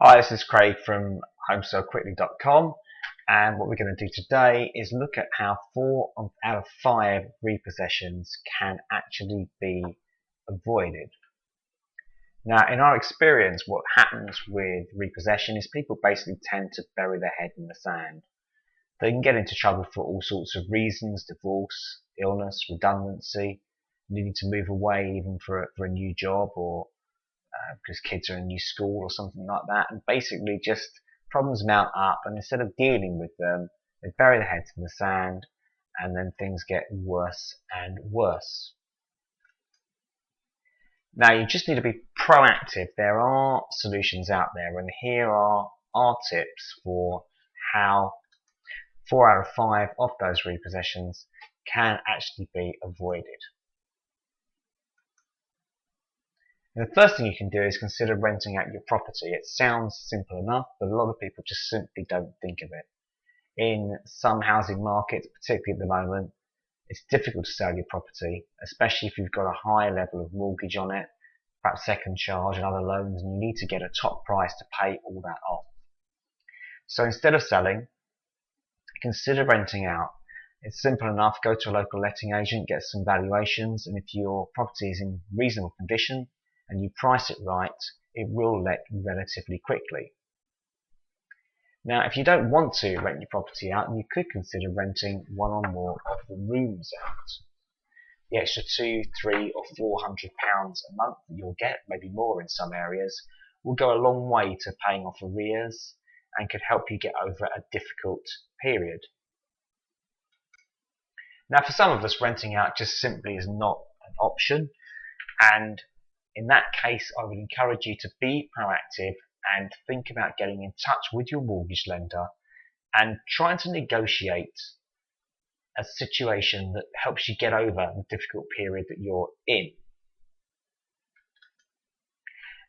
Hi, this is Craig from homesellquickly.com, and what we're going to do today is look at how 4 out of 5 repossessions can actually be avoided. Now, in our experience, what happens with repossession is people basically tend to bury their head in the sand. They can get into trouble for all sorts of reasons: divorce, illness, redundancy, needing to move away even for a new job, or because kids are in a new school or something like that, and basically just problems mount up, and instead of dealing with them, they bury their heads in the sand, and then things get worse and worse. Now, you just need to be proactive. There are solutions out there, and here are our tips for how 4 out of 5 of those repossessions can actually be avoided. And the first thing you can do is consider renting out your property. It sounds simple enough, but a lot of people just simply don't think of it. In some housing markets, particularly at the moment, it's difficult to sell your property, especially if you've got a high level of mortgage on it, perhaps second charge and other loans, and you need to get a top price to pay all that off. So instead of selling, consider renting out. It's simple enough. Go to a local letting agent, get some valuations, and if your property is in reasonable condition and you price it right, it will let relatively quickly. Now, if you don't want to rent your property out, you could consider renting one or more of the rooms out. The extra £200, £300 or £400 a month that you'll get, maybe more in some areas, will go a long way to paying off arrears and could help you get over a difficult period. Now, for some of us, renting out just simply is not an option, and in that case, I would encourage you to be proactive and think about getting in touch with your mortgage lender and trying to negotiate a situation that helps you get over the difficult period that you're in.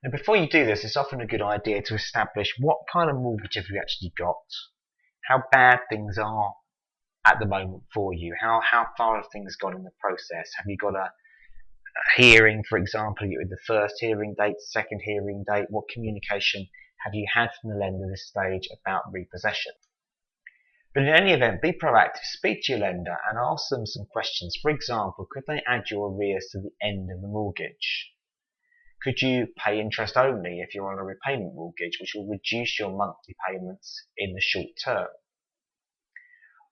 Now, before you do this, it's often a good idea to establish what kind of mortgage have you actually got, how bad things are at the moment for you, how far have things gone in the process. Have you got a hearing, for example? You're at the first hearing date, second hearing date. What communication have you had from the lender at this stage about repossession? But in any event, be proactive. Speak to your lender and ask them some questions. For example, could they add your arrears to the end of the mortgage? Could you pay interest only if you're on a repayment mortgage, which will reduce your monthly payments in the short term?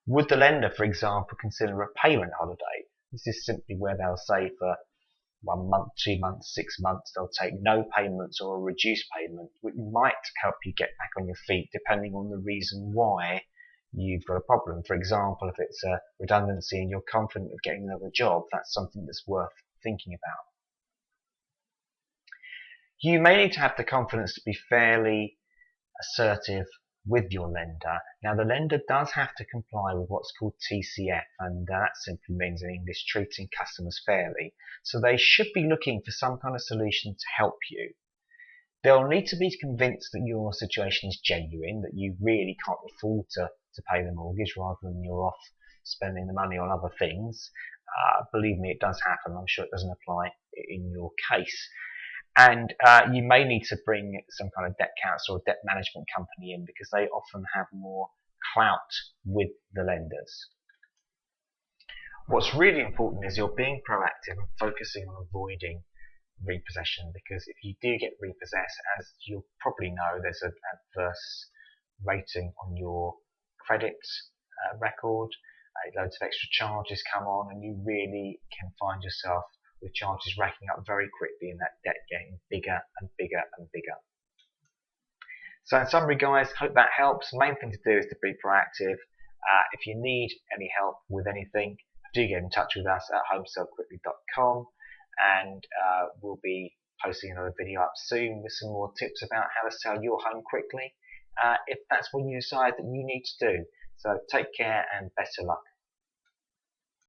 Would the lender, for example, consider a payment holiday? This is simply where they'll say for 1 month, 2 months, 6 months, they'll take no payments or a reduced payment, which might help you get back on your feet depending on the reason why you've got a problem. For example, if it's a redundancy and you're confident of getting another job, that's something that's worth thinking about. You may need to have the confidence to be fairly assertive with your lender. Now, the lender does have to comply with what's called TCF, and that simply means in English treating customers fairly. So they should be looking for some kind of solution to help you. They'll need to be convinced that your situation is genuine, that you really can't afford to pay the mortgage rather than you're off spending the money on other things. Believe me, it does happen. I'm sure it doesn't apply in your case. And you may need to bring some kind of debt counsel or debt management company in, because they often have more clout with the lenders. What's really important is you're being proactive and focusing on avoiding repossession, because if you do get repossessed, as you'll probably know, there's an adverse rating on your credit record. Loads of extra charges come on, and you really can find yourself with charges racking up very quickly and that debt getting bigger and bigger and bigger. So in summary, guys, hope that helps. The main thing to do is to be proactive. If you need any help with anything, do get in touch with us at homesellquickly.com, and we'll be posting another video up soon with some more tips about how to sell your home quickly, if that's what you decide that you need to do. So take care and best of luck.